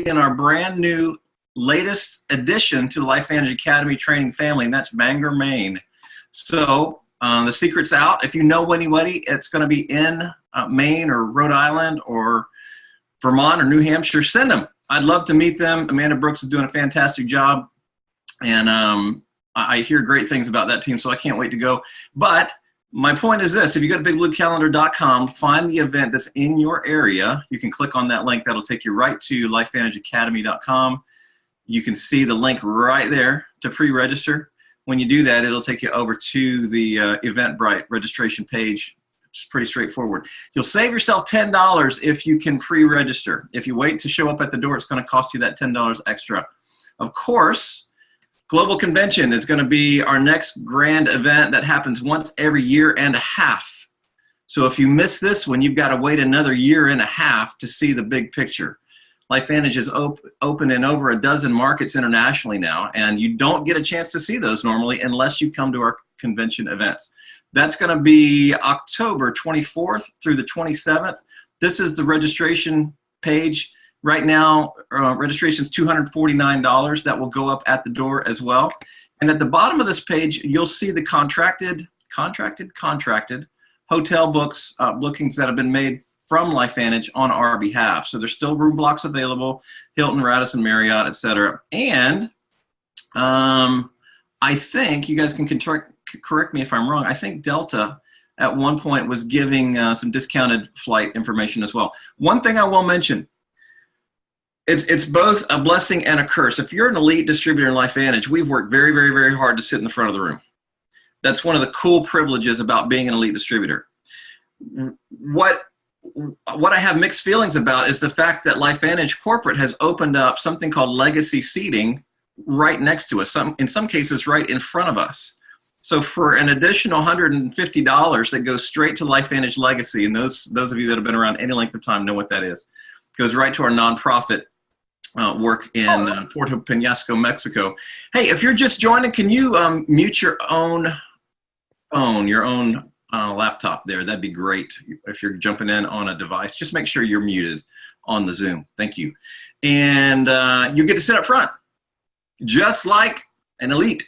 in our brand new latest addition to the Lifevantage Academy training family, and that's Bangor, Maine. So the secret's out. If you know anybody, it's going to be in Maine or Rhode Island or Vermont or New Hampshire, send them. I'd love to meet them. Amanda Brooks is doing a fantastic job, and I hear great things about that team, so I can't wait to go. But my point is this: if you go to bigbluecalendar.com, find the event that's in your area. You can click on that link. That'll take you right to lifevantageacademy.com. You can see the link right there to pre-register. When you do that, it'll take you over to the Eventbrite registration page. It's pretty straightforward. You'll save yourself $10 if you can pre-register. If you wait to show up at the door, it's going to cost you that $10 extra. Of course, Global Convention is going to be our next grand event that happens once every year and a half. So if you miss this one, you've got to wait another year and a half to see the big picture. Lifevantage is open in over a dozen markets internationally now, and you don't get a chance to see those normally unless you come to our convention events. That's going to be October 24th through the 27th. This is the registration page. Right now, registration is $249. That will go up at the door as well. And at the bottom of this page, you'll see the contracted hotel bookings that have been made from Lifevantage on our behalf. So there's still room blocks available, Hilton, Radisson, Marriott, etc. And I think, you guys can correct me if I'm wrong, I think Delta at one point was giving some discounted flight information as well. One thing I will mention, it's both a blessing and a curse. If you're an elite distributor in Lifevantage, we've worked very, very, very hard to sit in the front of the room. That's one of the cool privileges about being an elite distributor. What I have mixed feelings about is the fact that Lifevantage Corporate has opened up something called legacy seating right next to us, in some cases right in front of us. So for an additional $150 that goes straight to Lifevantage Legacy, and those of you that have been around any length of time know what that is, goes right to our nonprofit work in Puerto Penasco, Mexico. Hey, if you're just joining, can you mute your own phone, your own laptop there? That'd be great. If you're jumping in on a device, just make sure you're muted on the Zoom. Thank you. And you get to sit up front, just like an elite,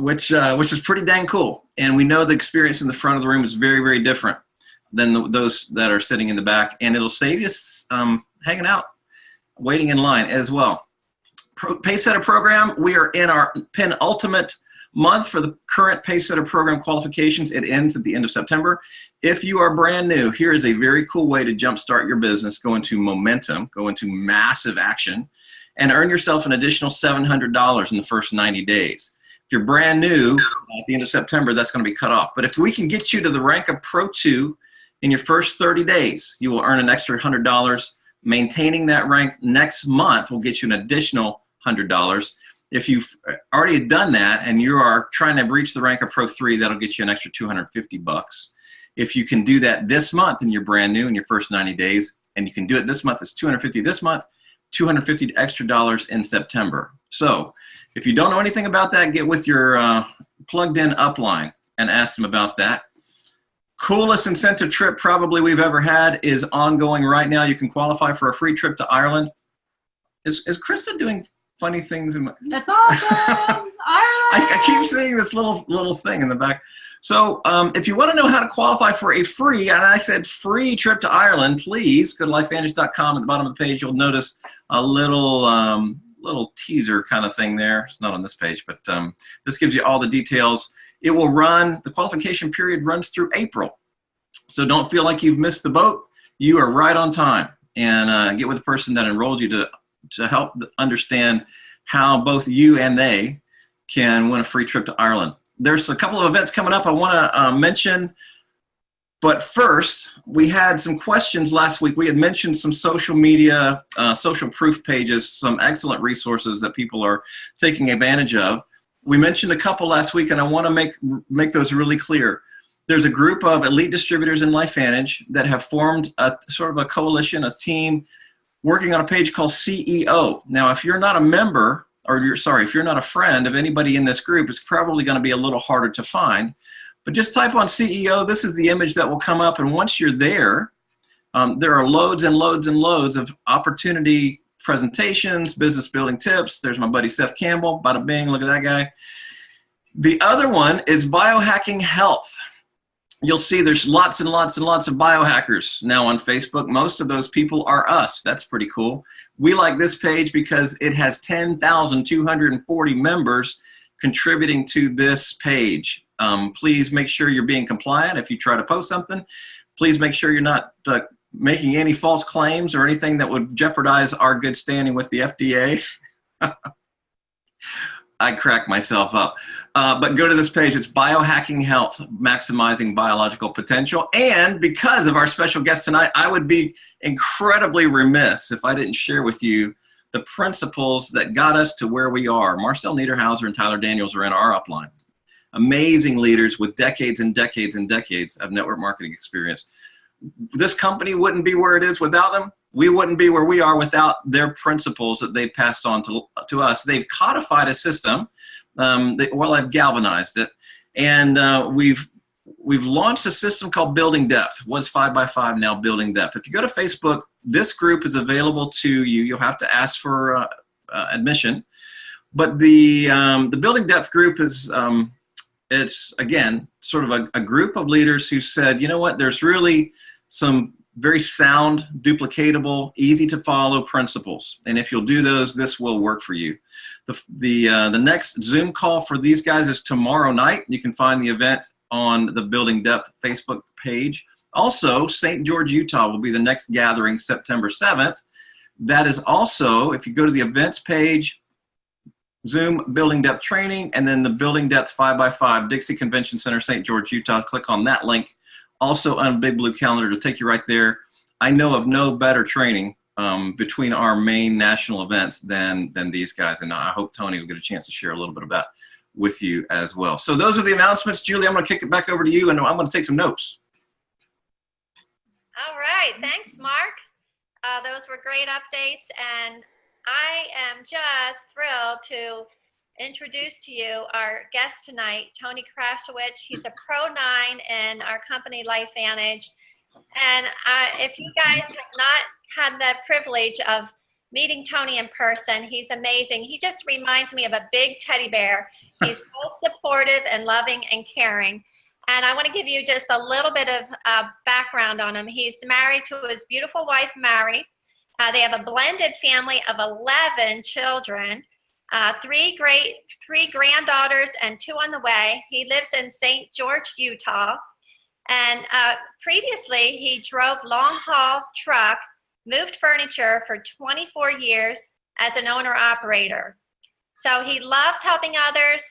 which is pretty dang cool. And we know the experience in the front of the room is very, very different than those that are sitting in the back. And it'll save you hanging out, waiting in line as well. Pacesetter program, we are in our penultimate month for the current Pacesetter program qualifications. It ends at the end of September. If you are brand new, here is a very cool way to jumpstart your business, go into momentum, go into massive action, and earn yourself an additional $700 in the first 90 days. If you're brand new, at the end of September, that's going to be cut off. But if we can get you to the rank of Pro 2 in your first 30 days, you will earn an extra $100. Maintaining that rank next month will get you an additional $100. If you've already done that and you are trying to reach the rank of Pro 3, that'll get you an extra $250. If you can do that this month and you're brand new in your first 90 days, and you can do it this month, it's $250 this month, $250 extra dollars in September. So if you don't know anything about that, get with your plugged in upline and ask them about that. Coolest incentive trip probably we've ever had is ongoing right now. You can qualify for a free trip to Ireland. Is Krista doing funny things? That's awesome! I keep seeing this little thing in the back. So if you want to know how to qualify for a free, and I said free trip to Ireland, please go to lifevantage.com. At the bottom of the page, you'll notice a little teaser kind of thing there. It's not on this page, but this gives you all the details. It will run, the qualification period runs through April. So don't feel like you've missed the boat. You are right on time. And get with the person that enrolled you to help understand how both you and they can win a free trip to Ireland. There's a couple of events coming up I want to mention. But first, we had some questions last week. We had mentioned some social media, social proof pages, some excellent resources that people are taking advantage of. We mentioned a couple last week, and I want to make those really clear. There's a group of elite distributors in Lifevantage that have formed a sort of a coalition, a team, working on a page called CEO. Now, if you're not a member, or if you're not a friend of anybody in this group, it's probably going to be a little harder to find. But just type on CEO. This is the image that will come up. And once you're there, there are loads and loads and loads of opportunity presentations, business building tips. There's my buddy Seth Campbell. Bada bing, look at that guy. The other one is biohacking health. You'll see there's lots and lots and lots of biohackers now on Facebook. Most of those people are us. That's pretty cool. We like this page because it has 10,240 members contributing to this page. Please make sure you're being compliant. If you try to post something, please make sure you're not making any false claims or anything that would jeopardize our good standing with the FDA. I crack myself up. But go to this page. It's Biohacking Health, Maximizing Biological Potential. And because of our special guest tonight, I would be incredibly remiss if I didn't share with you the principles that got us to where we are. Marcel Niederhauser and Tyler Daniels are in our upline. Amazing leaders with decades and decades and decades of network marketing experience. This company wouldn't be where it is without them. We wouldn't be where we are without their principles that they passed on to us. They've codified a system. They've galvanized it. And we've launched a system called Building Depth. What's 5x5 now? Building Depth. If you go to Facebook, this group is available to you. You'll have to ask for admission. But the Building Depth group is, it's, again, sort of a group of leaders who said, you know what, there's really some very sound, duplicatable, easy to follow principles. And if you'll do those, this will work for you. The next Zoom call for these guys is tomorrow night. You can find the event on the Building Depth Facebook page. Also, St. George, Utah will be the next gathering, September 7th. That is also, if you go to the events page, Zoom Building Depth Training, and then the Building Depth 5x5, Dixie Convention Center, St. George, Utah. Click on that link. Also on a big blue calendar to take you right there. I know of no better training between our main national events than these guys, and I hope Tony will get a chance to share a little bit of that with you as well. So those are the announcements. Julie, I'm going to kick it back over to you, and I'm going to take some notes. All right. Thanks, Mark. Those were great updates, and I am just thrilled to introduce to you our guest tonight, Tony Krashowetz. He's a Pro 9 in our company, Lifevantage. And if you guys have not had the privilege of meeting Tony in person, he's amazing. He just reminds me of a big teddy bear. He's so supportive and loving and caring. And I want to give you just a little bit of background on him. He's married to his beautiful wife, Mary. They have a blended family of 11 children. Three granddaughters and 2 on the way. He lives in St. George, Utah. And previously, he drove long-haul truck, moved furniture for 24 years as an owner-operator. So he loves helping others,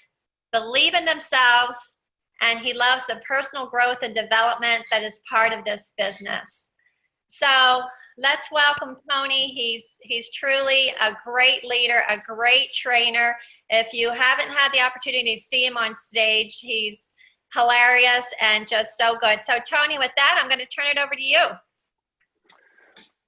believe in themselves, and he loves the personal growth and development that is part of this business. So let's welcome Tony. He's truly a great leader, a great trainer. If you haven't had the opportunity to see him on stage, he's hilarious and just so good. So Tony, with that, I'm going to turn it over to you.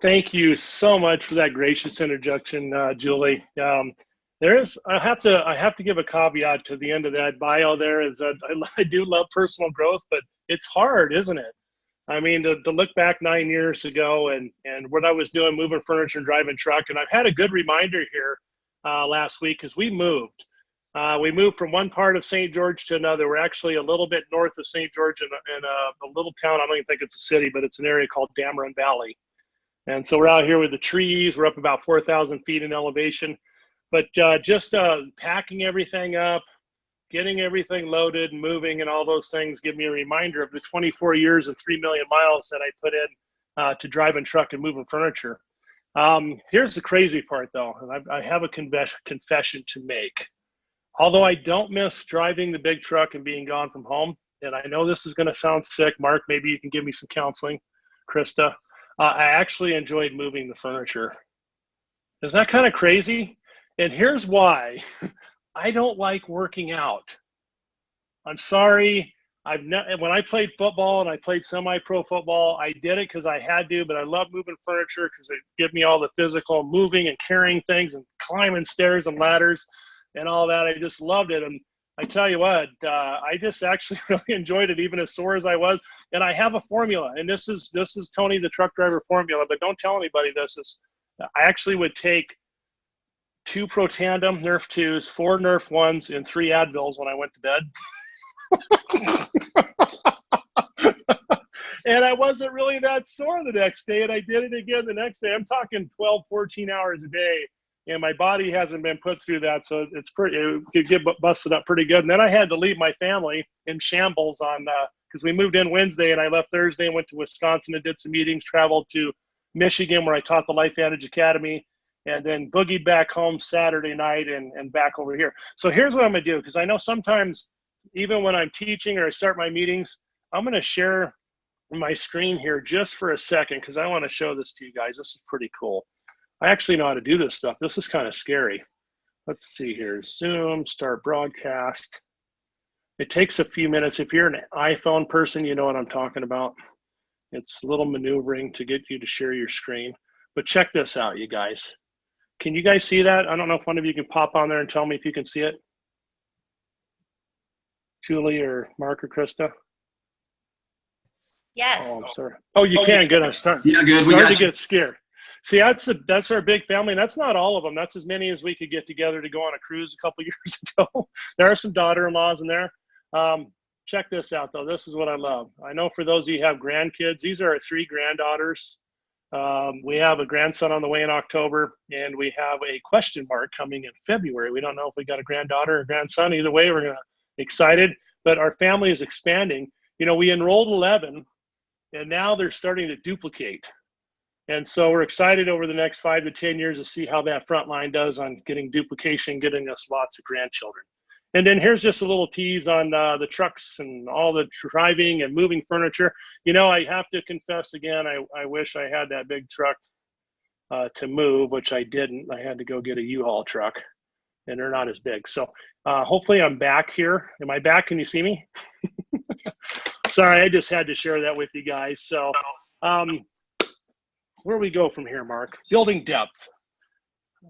Thank you so much for that gracious introduction, Julie. I have to give a caveat to the end of that bio there is that I do love personal growth, but it's hard, isn't it? I mean, to look back 9 years ago and what I was doing, moving furniture and driving truck, and I've had a good reminder here last week because we moved. We moved from one part of St. George to another. We're actually a little bit north of St. George in a little town. I don't even think it's a city, but it's an area called Dameron Valley. And so we're out here with the trees. We're up about 4,000 feet in elevation. But just packing everything up, getting everything loaded and moving and all those things give me a reminder of the 24 years and 3 million miles that I put in to driving truck and moving furniture. Here's the crazy part, though, and I have a confession to make. Although I don't miss driving the big truck and being gone from home, and I know this is going to sound sick, Mark, maybe you can give me some counseling, Krista. I actually enjoyed moving the furniture. Is that kind of crazy? And here's why. I don't like working out. I'm sorry. When I played football and I played semi-pro football, I did it because I had to, but I love moving furniture because it gave me all the physical moving and carrying things and climbing stairs and ladders and all that. I just loved it. And I tell you what, I just actually really enjoyed it, even as sore as I was. And I have a formula, and this is Tony the truck driver formula, but don't tell anybody this. I actually would take 2 Protandim Nerf 2s, 4 Nerf 1s, and 3 Advils when I went to bed. And I wasn't really that sore the next day, and I did it again the next day. I'm talking 12, 14 hours a day, and my body hasn't been put through that, so it could get busted up pretty good. And then I had to leave my family in shambles on because we moved in Wednesday, and I left Thursday and went to Wisconsin and did some meetings, traveled to Michigan where I taught the Lifevantage Academy, and then boogied back home Saturday night and back over here. So here's what I'm gonna do, because I know sometimes even when I'm teaching or I start my meetings, I'm gonna share my screen here just for a second because I want to show this to you guys. This is pretty cool. I actually know how to do this stuff. This is kind of scary. Let's see here. Zoom, start broadcast. It takes a few minutes. If you're an iPhone person, you know what I'm talking about. It's a little maneuvering to get you to share your screen. But check this out, you guys. Can you guys see that? I don't know if one of you can pop on there and tell me if you can see it. Julie or Mark or Krista? Yes. Oh, I'm sorry. Oh, you can. Good. I'm starting. Yeah, good. Starting to get scared. See, that's our big family, and that's not all of them. That's as many as we could get together to go on a cruise a couple years ago. There are some daughter-in-laws in there. Check this out, though. This is what I love. I know for those of you who have grandkids, these are our 3 granddaughters. We have a grandson on the way in October, and we have a question mark coming in February. We don't know if we got a granddaughter or grandson. Either way, we're excited. But our family is expanding. You know, we enrolled 11. And now they're starting to duplicate. And so we're excited over the next 5 to 10 years to see how that front line does on getting duplication, getting us lots of grandchildren. And then here's just a little tease on the trucks and all the driving and moving furniture. You know, I have to confess again, I wish I had that big truck to move, which I didn't. I had to go get a U-Haul truck, and they're not as big. So hopefully I'm back here. Am I back? Can you see me? Sorry, I just had to share that with you guys. So where do we go from here, Mark? Building depth.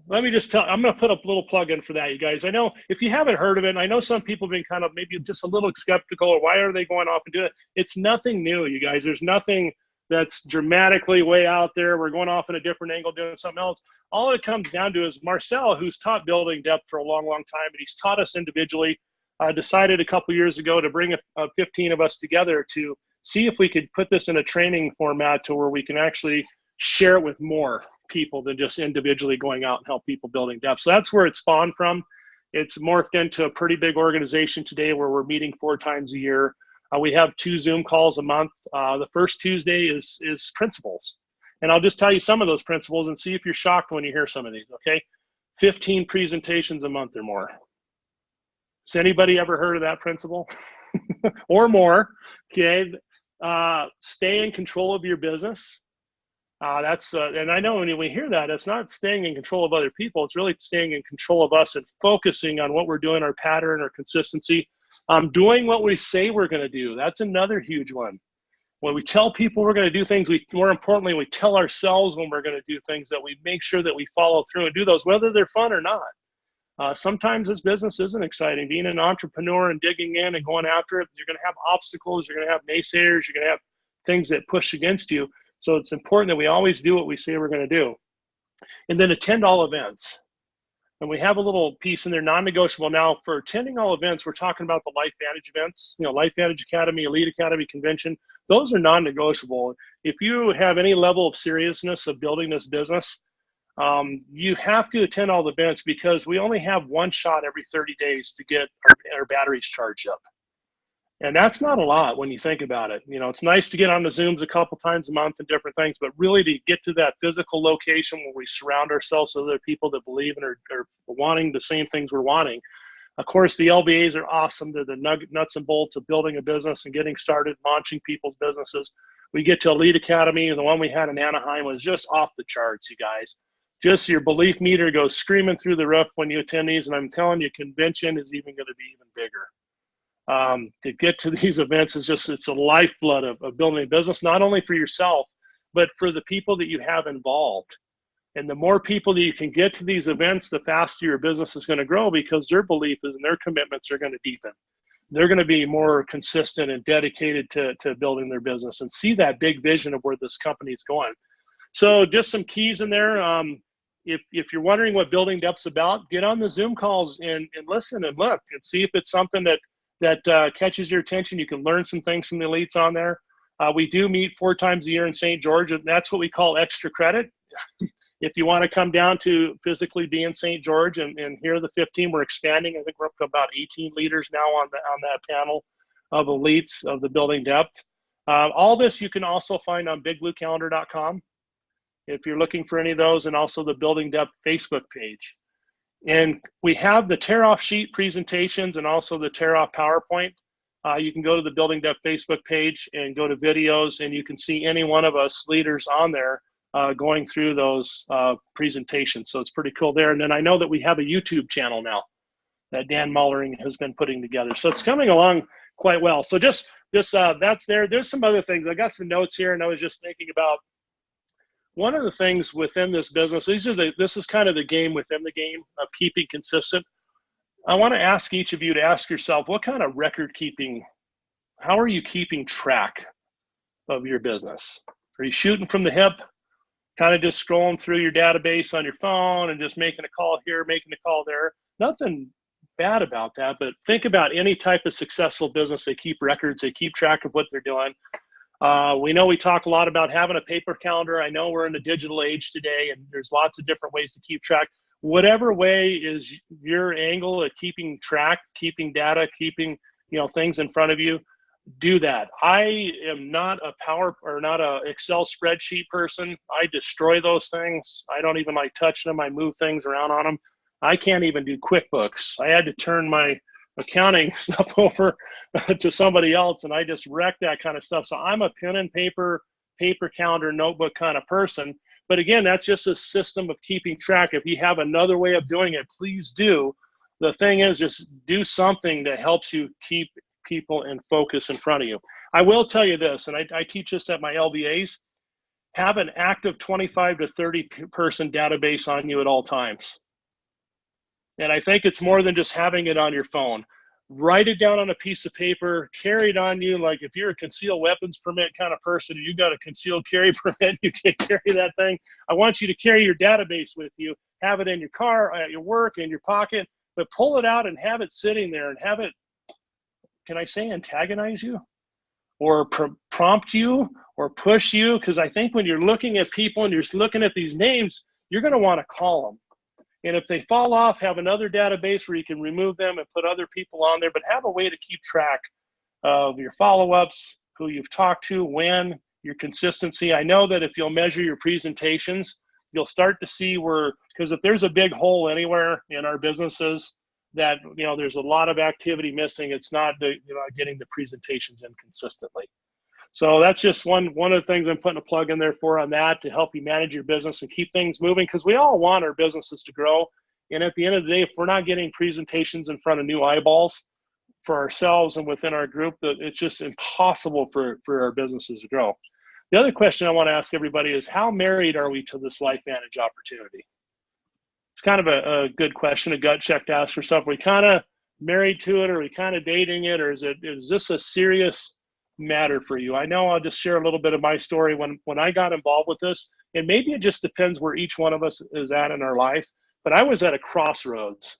Let me just I'm going to put a little plug in for that, you guys. I know if you haven't heard of it, and I know some people have been kind of maybe just a little skeptical, or why are they going off and doing it? It's nothing new, you guys. There's nothing that's dramatically way out there. We're going off in a different angle, doing something else. All it comes down to is Marcel, who's taught building depth for a long, long time, and he's taught us individually, decided a couple years ago to bring 15 of us together to see if we could put this in a training format to where we can actually share it with more people than just individually going out and help people building depth. So that's where it spawned from. It's morphed into a pretty big organization today where we're meeting 4 times a year. We have 2 Zoom calls a month. The first Tuesday is principles. And I'll just tell you some of those principles and see if you're shocked when you hear some of these, okay? 15 presentations a month or more. Has anybody ever heard of that principle? Or more, okay? Stay in control of your business. And I know when we hear that, it's not staying in control of other people. It's really staying in control of us and focusing on what we're doing, our pattern, our consistency. Doing what we say we're going to do. That's another huge one. When we tell people we're going to do things, more importantly, we tell ourselves when we're going to do things, that we make sure that we follow through and do those, whether they're fun or not. Sometimes this business isn't exciting. Being an entrepreneur and digging in and going after it, you're going to have obstacles, you're going to have naysayers, you're going to have things that push against you. So it's important that we always do what we say we're going to do. And then attend all events. And we have a little piece in there, non-negotiable. Now, for attending all events, we're talking about the Lifevantage events, Lifevantage Academy, Elite Academy Convention. Those are non-negotiable. If you have any level of seriousness of building this business, you have to attend all the events, because we only have one shot every 30 days to get our batteries charged up. And that's not a lot when you think about it. It's nice to get on the Zooms a couple times a month and different things, but really to get to that physical location where we surround ourselves with other people that believe and are wanting the same things we're wanting. Of course, the LBAs are awesome. They're the nuts and bolts of building a business and getting started, launching people's businesses. We get to Elite Academy, and the one we had in Anaheim was just off the charts, you guys. Just your belief meter goes screaming through the roof when you attend these, and I'm telling you, convention is even going to be even bigger. To get to these events it's a lifeblood of building a business, not only for yourself, but for the people that you have involved. And the more people that you can get to these events, the faster your business is going to grow, because their belief is and their commitments are going to deepen. They're going to be more consistent and dedicated to building their business and see that big vision of where this company is going. So just some keys in there. if you're wondering what building depth's about, get on the Zoom calls and listen and look and see if it's something that catches your attention. You can learn some things from the elites on there. We do meet 4 times a year in St. George, and that's what we call extra credit. If you want to come down to physically be in St. George and hear the 15, we're expanding. I think we're up to about 18 leaders now on that panel of elites of the building depth. All this you can also find on bigbluecalendar.com if you're looking for any of those, and also the Building Depth Facebook page. And we have the tear-off sheet presentations and also the tear-off PowerPoint. You can go to the Building Depth Facebook page and go to videos, and you can see any one of us leaders on there going through those presentations. So it's pretty cool there. And then I know that we have a YouTube channel now that Dan Mullering has been putting together. So it's coming along quite well. So just that's there. There's some other things. I got some notes here, and I was just thinking about one of the things within this business. This is kind of the game within the game of keeping consistent. I want to ask each of you to ask yourself, what kind of record keeping, how are you keeping track of your business? Are you shooting from the hip, kind of just scrolling through your database on your phone and just making a call here, making a call there? Nothing bad about that, but think about any type of successful business. They keep records, they keep track of what they're doing. We know we talk a lot about having a paper calendar. I know we're in a digital age today, and there's lots of different ways to keep track. Whatever way is your angle at keeping track, keeping data, keeping things in front of you, do that. I am not a Excel spreadsheet person. I destroy those things. I don't even like touching them. I move things around on them. I can't even do QuickBooks. I had to turn my accounting stuff over to somebody else, and I just wreck that kind of stuff. So I'm a pen and paper calendar, notebook kind of person. But again, that's just a system of keeping track. If you have another way of doing it, please do. The thing is, just do something that helps you keep people in focus in front of you. I will tell you this, and I teach this at my LBAs, have an active 25 to 30 person database on you at all times. And I think it's more than just having it on your phone. Write it down on a piece of paper, carry it on you. Like if you're a concealed weapons permit kind of person, and you got a concealed carry permit, you can carry that thing. I want you to carry your database with you, have it in your car, at your work, in your pocket, but pull it out and have it sitting there and have it, can I say antagonize you? Or prompt you or push you? Because I think when you're looking at people and you're looking at these names, you're going to want to call them. And if they fall off, have another database where you can remove them and put other people on there, but have a way to keep track of your follow-ups, who you've talked to, when, your consistency. I know that if you'll measure your presentations, you'll start to see because if there's a big hole anywhere in our businesses that, there's a lot of activity missing, it's not getting the presentations in consistently. So that's just one of the things I'm putting a plug in there for on that to help you manage your business and keep things moving, because we all want our businesses to grow. And at the end of the day, if we're not getting presentations in front of new eyeballs for ourselves and within our group, that it's just impossible for our businesses to grow. The other question I want to ask everybody is, how married are we to this Lifevantage opportunity? It's kind of a good question, a gut check to ask yourself. Are we kind of married to it? Or are we kind of dating it? Or is this a serious matter for you? I know I'll just share a little bit of my story when I got involved with this, and maybe it just depends where each one of us is at in our life, but I was at a crossroads.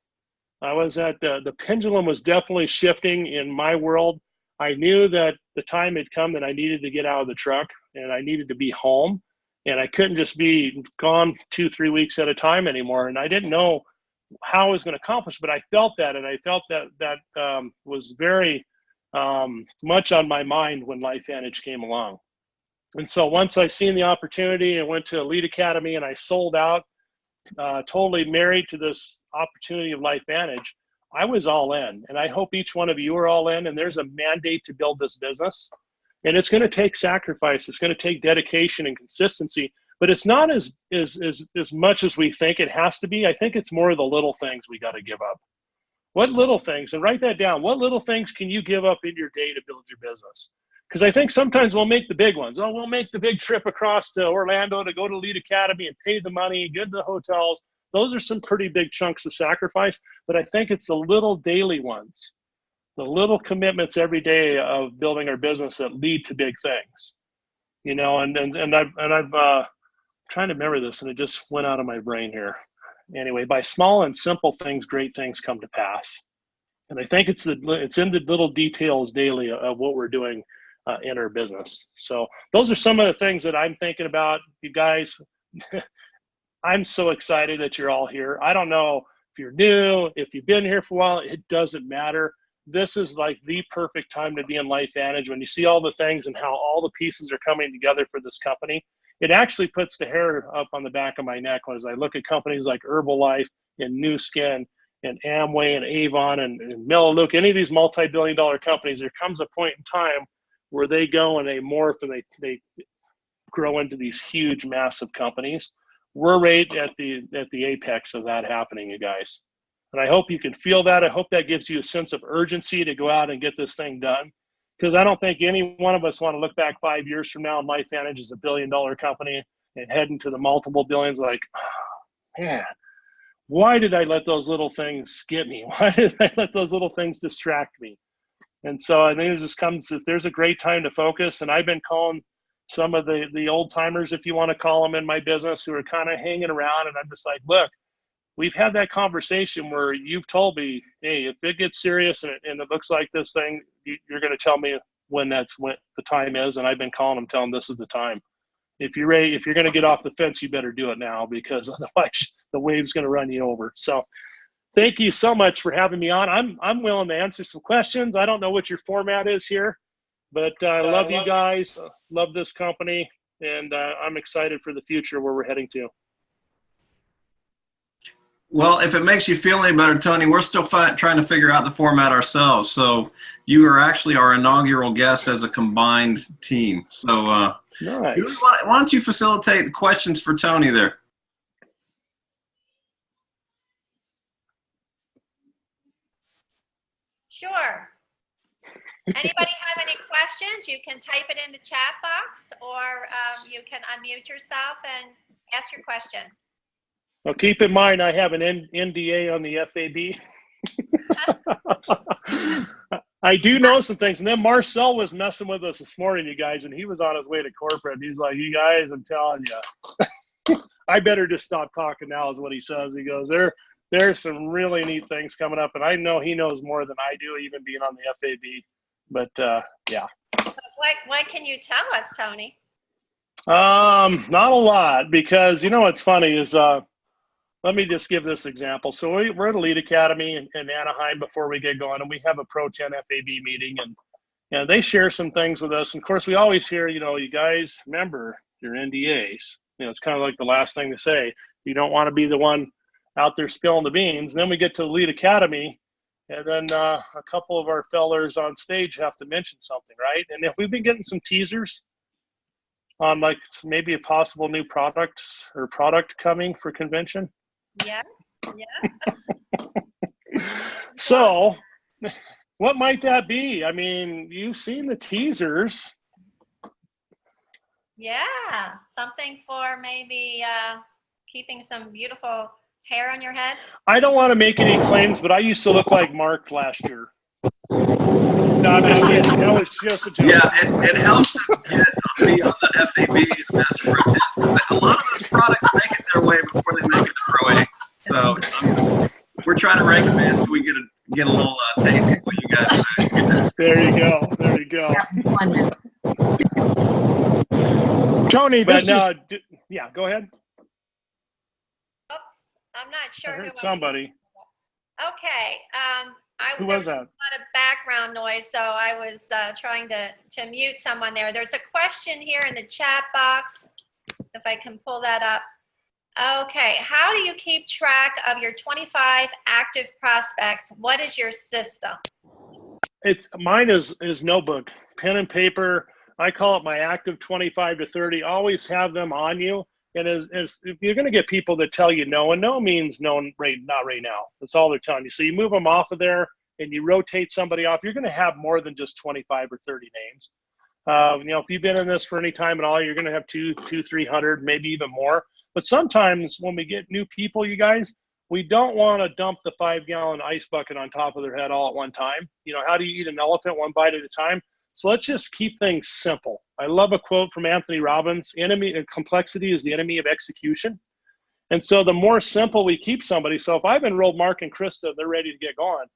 I was at the pendulum was definitely shifting in my world. I knew that the time had come that I needed to get out of the truck and I needed to be home, and I couldn't just be gone 2-3 weeks at a time anymore. And I didn't know how I was going to accomplish, but I felt that, and I felt that was very much on my mind when Lifevantage came along. And so once I seen the opportunity, I went to Elite Academy and I sold out, totally married to this opportunity of Lifevantage. I was all in, and I hope each one of you are all in. And there's a mandate to build this business, and it's going to take sacrifice. It's going to take dedication and consistency, but it's not as much as we think it has to be. I think it's more of the little things we got to give up. What little things, and write that down, what little things can you give up in your day to build your business? Because I think sometimes we'll make the big ones. Oh, we'll make the big trip across to Orlando to go to Elite Academy and pay the money, get the hotels. Those are some pretty big chunks of sacrifice, but I think it's the little daily ones, the little commitments every day of building our business that lead to big things. And I've trying to remember this, and it just went out of my brain here. Anyway, by small and simple things, great things come to pass. And I think it's in the little details daily of what we're doing in our business. So those are some of the things that I'm thinking about. You guys, I'm so excited that you're all here. I don't know if you're new, if you've been here for a while, it doesn't matter. This is like the perfect time to be in Lifevantage when you see all the things and how all the pieces are coming together for this company. It actually puts the hair up on the back of my neck as I look at companies like Herbalife and New Skin and Amway and Avon and Melaleuca, any of these multi-billion-dollar companies. There comes a point in time where they go and they morph and they grow into these huge, massive companies. We're right at the apex of that happening, you guys. And I hope you can feel that. I hope that gives you a sense of urgency to go out and get this thing done. Because I don't think any one of us want to look back 5 years from now and Lifevantage is $1 billion company and head into the multiple billions like, oh, man, why did I let those little things get me? Why did I let those little things distract me? And so I think it just comes, if there's a great time to focus, and I've been calling some of the old timers, if you want to call them, in my business who are kind of hanging around, and I'm just like, look, we've had that conversation where you've told me, hey, if it gets serious and it looks like this thing, you're going to tell me when the time is. And I've been calling them, telling them this is the time. If you're ready, if you're going to get off the fence, you better do it now, because otherwise the wave's going to run you over. So thank you so much for having me on. I'm willing to answer some questions. I don't know what your format is here, but I love you guys, love this company, and I'm excited for the future where we're heading to. Well, if it makes you feel any better, Tony, we're still trying to figure out the format ourselves. So you are actually our inaugural guest as a combined team. So nice. Why don't you facilitate the questions for Tony there? Sure. Anybody have any questions? You can type it in the chat box, or you can unmute yourself and ask your question. Well, keep in mind, I have an NDA on the FAB. I do know some things. And then Marcel was messing with us this morning, you guys, and he was on his way to corporate. He's like, you guys, I'm telling you, I better just stop talking now, is what he says. He goes, there's some really neat things coming up. And I know he knows more than I do, even being on the FAB. But, yeah. What can you tell us, Tony? Not a lot, because, you know, what's funny is, let me just give this example. So we're at Elite Academy in Anaheim before we get going, and we have a Pro 10 FAB meeting, and they share some things with us. And of course, we always hear, you know, you guys remember your NDAs. You know, it's kind of like the last thing to say. You don't want to be the one out there spilling the beans. And then we get to Elite Academy, and then a couple of our fellers on stage have to mention something, right? And if we've been getting some teasers on like maybe a possible new product coming for convention. Yes. Yeah. So what might that be? I mean, you've seen the teasers. Yeah. Something for maybe keeping some beautiful hair on your head. I don't want to make any claims, but I used to look like Mark last year. No, I'm just kidding. That was just a joke. Yeah, it helps to be on the FAB and Master Pro 10s, because a lot of those products make it their way before they make it to Pro 8. So we're trying to recommend so we get a little taste of what you guys say. There you go. There you go. Tony, but no, yeah, go ahead. Oops, I'm not sure. I heard somebody. Okay. Who was that? There was a lot of background noise, so I was trying to mute someone there. There's a question here in the chat box, if I can pull that up. Okay, how do you keep track of your 25 active prospects? What is your system? Mine is notebook, pen and paper. I call it my active 25 to 30. Always have them on you. And if you're going to get people that tell you no, and no means no, not right now. That's all they're telling you. So you move them off of there and you rotate somebody off. You're going to have more than just 25 or 30 names. You know, if you've been in this for any time at all, you're going to have 300, maybe even more. But sometimes when we get new people, you guys, we don't want to dump the 5-gallon ice bucket on top of their head all at one time. You know, how do you eat an elephant one bite at a time? So let's just keep things simple. I love a quote from Anthony Robbins: complexity is the enemy of execution. And so the more simple we keep somebody, so if I've enrolled Mark and Krista, they're ready to get going,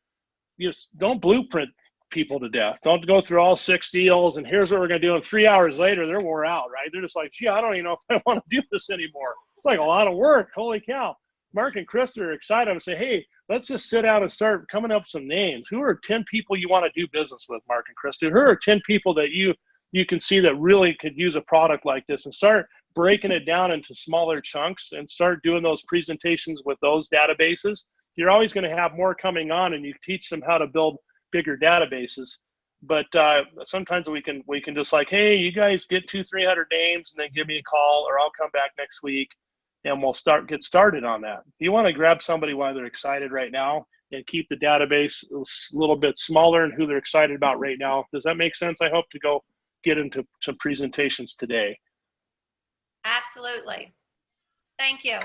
you just don't blueprint people to death. Don't go through all 6 deals and here's what we're going to do. And 3 hours later, they're wore out, right? They're just like, gee, I don't even know if I want to do this anymore. It's like a lot of work. Holy cow. Mark and Krista are excited and say, hey, let's just sit down and start coming up with some names. Who are 10 people you want to do business with, Mark and Krista? Who are 10 people that you can see that really could use a product like this, and start breaking it down into smaller chunks and start doing those presentations with those databases. You're always going to have more coming on, and you teach them how to build bigger databases. But sometimes we can just like, hey, you guys get 200-300 names and then give me a call, or I'll come back next week and we'll get started on that. If you want to grab somebody while they're excited right now and keep the database a little bit smaller and who they're excited about right now. Does that make sense? I hope to go get into some presentations today. Absolutely. Thank you.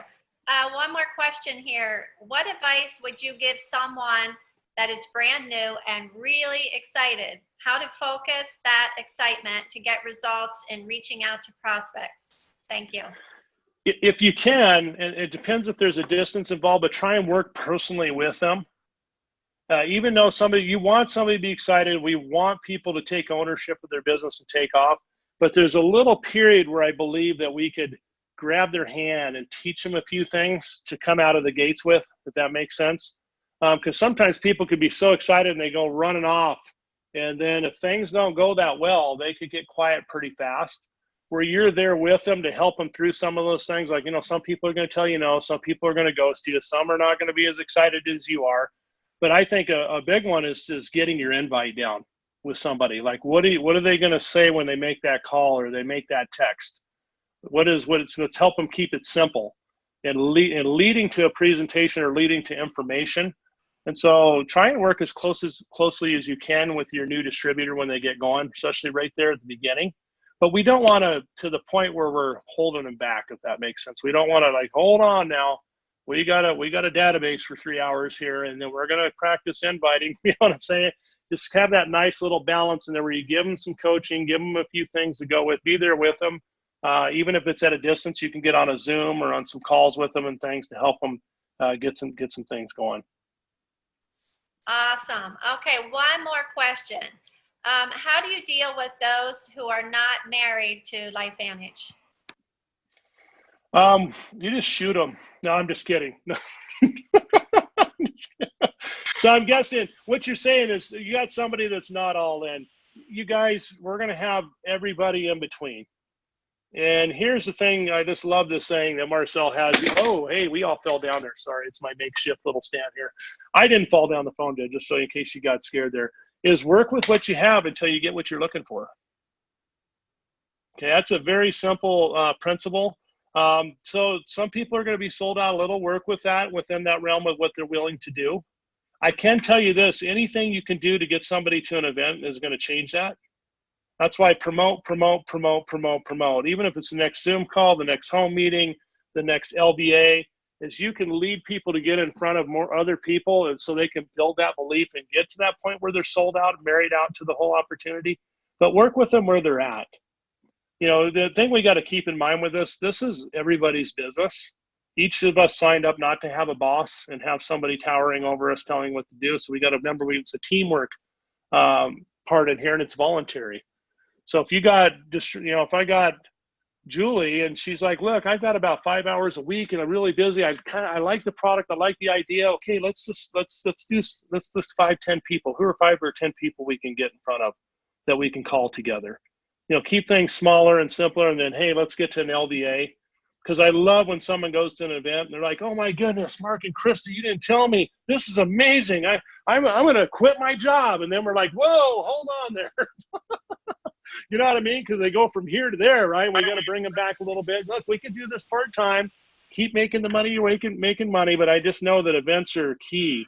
One more question here. What advice would you give someone that is brand new and really excited? How to focus that excitement to get results in reaching out to prospects? Thank you. If you can, and it depends if there's a distance involved, but try and work personally with them. Even though you want somebody to be excited, we want people to take ownership of their business and take off. But there's a little period where I believe that we could grab their hand and teach them a few things to come out of the gates with, if that makes sense. Because sometimes people could be so excited and they go running off. And then if things don't go that well, they could get quiet pretty fast. Where you're there with them to help them through some of those things. Like, some people are going to tell you no, some people are going to ghost you, some are not going to be as excited as you are. But I think a big one is getting your invite down with somebody. Like, what are they going to say when they make that call or they make that text? Let's help them keep it simple and leading to a presentation or leading to information. And so try and work as closely as you can with your new distributor when they get going, especially right there at the beginning. But we don't want to the point where we're holding them back, if that makes sense. We don't want to like, hold on now. We got a database for 3 hours here, and then we're going to practice inviting. You know what I'm saying? Just have that nice little balance in there where you give them some coaching, give them a few things to go with, be there with them. Even if it's at a distance, you can get on a Zoom or on some calls with them and things to help them get some things going. Awesome. Okay, one more question. How do you deal with those who are not married to Lifevantage? You just shoot them. No, I'm just kidding. No. So I'm guessing what you're saying is you got somebody that's not all in. You guys, we're going to have everybody in between. And here's the thing. I just love this saying that Marcel has. Oh, hey, we all fell down there. Sorry, it's my makeshift little stand here. I didn't fall down the phone, just so in case you got scared there. Is work with what you have until you get what you're looking for. Okay, that's a very simple principle. So some people are going to be sold out a little. Work with that within that realm of what they're willing to do. I can tell you this, anything you can do to get somebody to an event is going to change that. That's why promote. Even if it's the next Zoom call, the next home meeting, the next LBA, is you can lead people to get in front of more other people, and so they can build that belief and get to that point where they're sold out, married out to the whole opportunity. But work with them where they're at. The thing we got to keep in mind with this is everybody's business. Each of us signed up not to have a boss and have somebody towering over us telling what to do. So we got to remember it's a teamwork part in here, and it's voluntary. So if if I got Julie and she's like, look, I've got about 5 hours a week and I'm really busy. I like the product. I like the idea. Okay, let's list 5, 10 people. Who are 5 or 10 people we can get in front of that we can call together? Keep things smaller and simpler, and then, hey, let's get to an LDA. Because I love when someone goes to an event and they're like, oh my goodness, Mark and Krista, you didn't tell me. This is amazing. I'm going to quit my job. And then we're like, whoa, hold on there. You know what I mean? Because they go from here to there, right? We got to bring them back a little bit. Look, we can do this part-time. Keep making the money you're making money. But I just know that events are key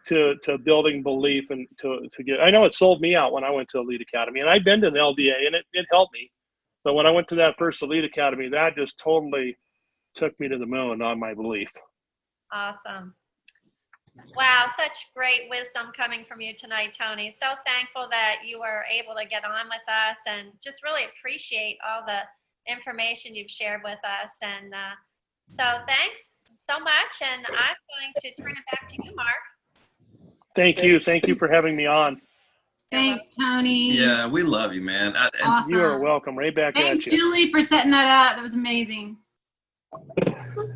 to building belief and to get. I know it sold me out when I went to Elite Academy, and I've been to the LDA, and it helped me. But when I went to that first Elite Academy, that just totally took me to the moon on my belief. Awesome. Wow, such great wisdom coming from you tonight, Tony. So thankful that you were able to get on with us and just really appreciate all the information you've shared with us. And so thanks so much. And I'm going to turn it back to you, Mark. Thank you. Thank you for having me on. Thanks, Tony. Yeah, we love you, man. Awesome. You are welcome. Right back Thanks, at you. Julie, for setting that up. That was amazing.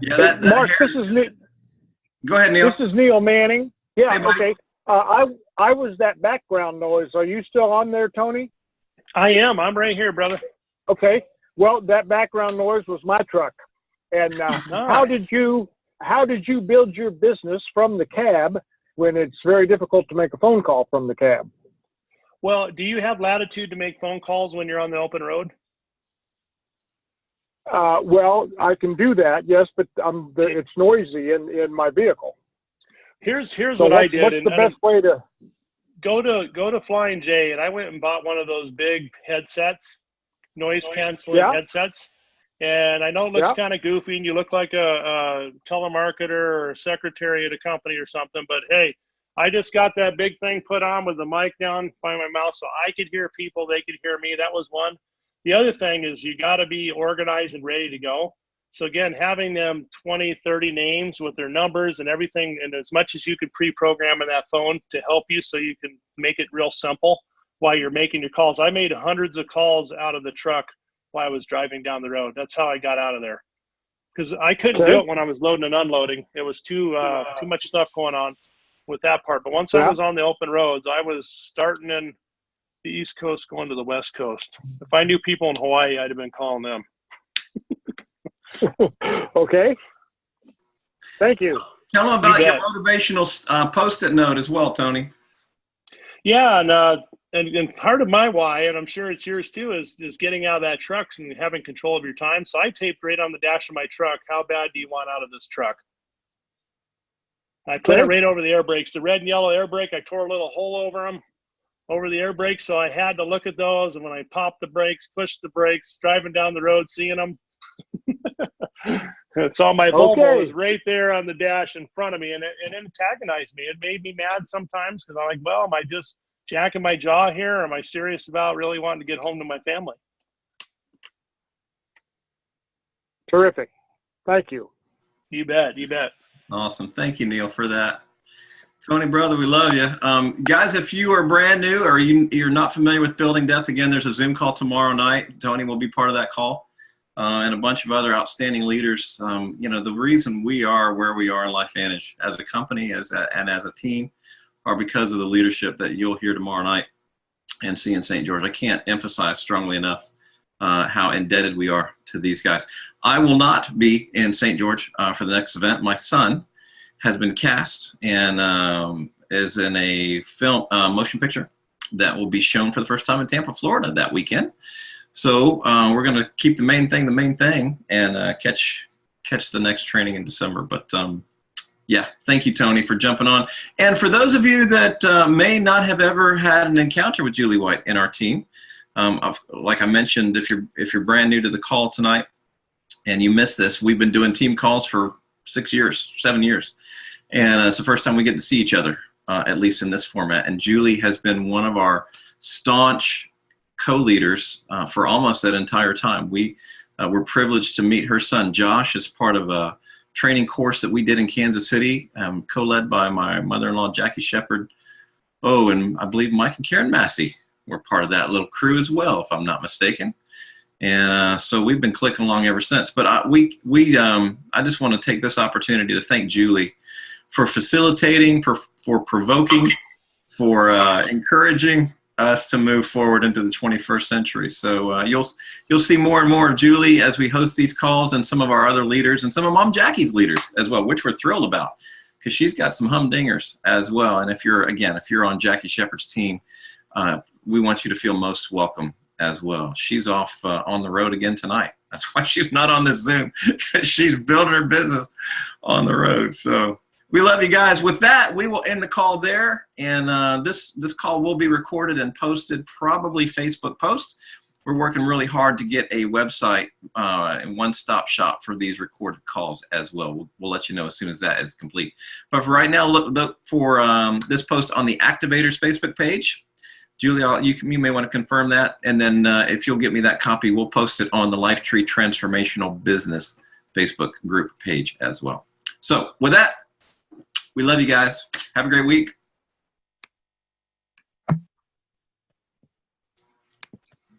Yeah, that Mark, hair's- this is Neil. Go ahead, Neil. This is Neil Manning. Yeah, Hey, buddy. okay. I was that background noise. Are you still on there, Tony? I am. I'm right here, brother. Okay. Well, that background noise was my truck. And how did you build your business from the cab when it's very difficult to make a phone call from the cab? Well, do you have latitude to make phone calls when you're on the open road? Well, I can do that, yes, but it's noisy in my vehicle. Here's So what I did. What's and the best way to? go to Flying J, and I went and bought one of those big headsets, noise canceling headsets. And I know it looks kind of goofy, and you look like a telemarketer or a secretary at a company or something. But hey, I just got that big thing put on with the mic down by my mouth, so I could hear people, they could hear me. That was one. The other thing is you got to be organized and ready to go. So again, having them 20, 30 names with their numbers and everything, and as much as you could pre-program in that phone to help you so you can make it real simple while you're making your calls. I made hundreds of calls out of the truck while I was driving down the road. That's how I got out of there. Because I couldn't do it when I was loading and unloading. It was too much stuff going on with that part. But once I was on the open roads, I was starting in the East Coast going to the West Coast. If I knew people in Hawaii, I'd have been calling them. Okay. Thank you. Tell them about your motivational Post-it note as well, Tony. Yeah, and part of my why, and I'm sure it's yours too, is getting out of that truck and having control of your time. So I taped right on the dash of my truck, how bad do you want out of this truck? I put it right over the air brakes. The red and yellow air brake, I tore a little hole over them, over the air brakes, so I had to look at those. And when I popped the brakes, pushed the brakes, driving down the road, seeing them, so my Volvo was right there on the dash in front of me, and it antagonized me. It made me mad sometimes because I'm like, well, am I just jacking my jaw here, or am I serious about really wanting to get home to my family? Terrific. Thank you. You bet. You bet. Awesome. Thank you, Neil, for that. Tony, brother, we love you. Guys, if you are brand new or you're not familiar with Building Depth, again, there's a Zoom call tomorrow night. Tony will be part of that call. And a bunch of other outstanding leaders. The reason we are where we are in Lifevantage as a company and as a team are because of the leadership that you'll hear tomorrow night and see in St. George. I can't emphasize strongly enough how indebted we are to these guys. I will not be in St. George for the next event. My son has been cast and is in a film motion picture that will be shown for the first time in Tampa, Florida that weekend. So we're going to keep the main thing, and catch the next training in December. But yeah, thank you, Tony, for jumping on. And for those of you that may not have ever had an encounter with Julie White in our team, like I mentioned, if you're brand new to the call tonight and you missed this, we've been doing team calls for 7 years. And it's the first time we get to see each other, at least in this format. And Julie has been one of our staunch co-leaders for almost that entire time. We were privileged to meet her son Josh as part of a training course that we did in Kansas City, co-led by my mother-in-law Jackie Shepard. Oh, and I believe Mike and Karen Massey were part of that little crew as well, if I'm not mistaken. And so we've been clicking along ever since. But I just want to take this opportunity to thank Julie for facilitating, for provoking, for encouraging us to move forward into the 21st century. So you'll see more and more of Julie as we host these calls, and some of our other leaders and some of Mom Jackie's leaders as well, which we're thrilled about because she's got some humdingers as well. And if you're on Jackie Shepard's team, we want you to feel most welcome as well. She's off on the road again tonight. That's why she's not on this Zoom. She's building her business on the road. So we love you guys. With that, we will end the call there. And this call will be recorded and posted, probably Facebook post. we're working really hard to get a website and one-stop shop for these recorded calls as well. We'll let you know as soon as that is complete. But for right now, look for this post on the Activators Facebook page. Julie, you may want to confirm that. And then if you'll get me that copy, we'll post it on the Lifetree Transformational Business Facebook group page as well. So with that, we love you guys. Have a great week.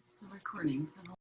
Still recording. So